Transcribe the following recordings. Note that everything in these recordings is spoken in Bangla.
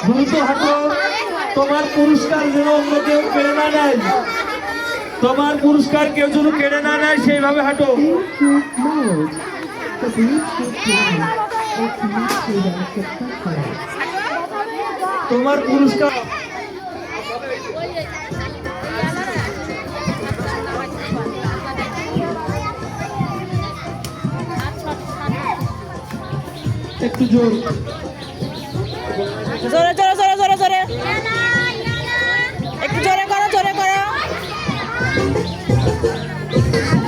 দ্রুত হাঁটো, তোমার পুরস্কার যেন অন্য কেউ কেড়ে না নেয়, তোমার পুরস্কার কেউ যেন কেড়ে না নেয় সেইভাবে হাঁটো। তোমার পুরস্কার একটু জোর, জোরে জোরে জোরে জোরে জোরে একটু জোরে করো, জোরে করো।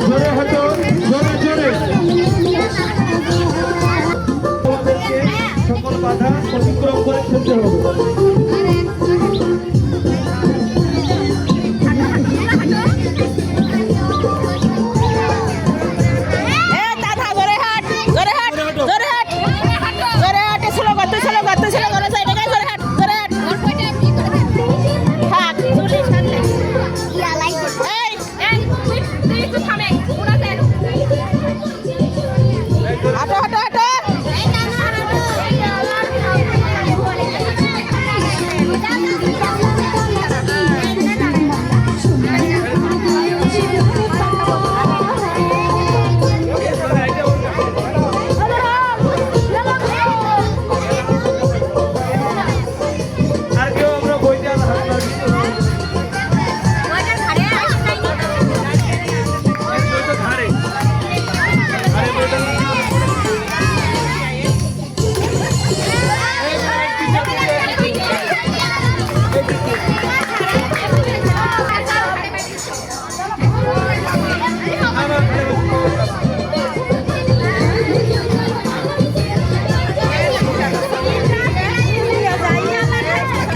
জোরে হাঁটো, জোরে জোরে। তোমাদেরকে সকল বাধা অতিক্রম করে খেলতে হবে।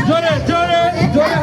জোরে জোরে জোরে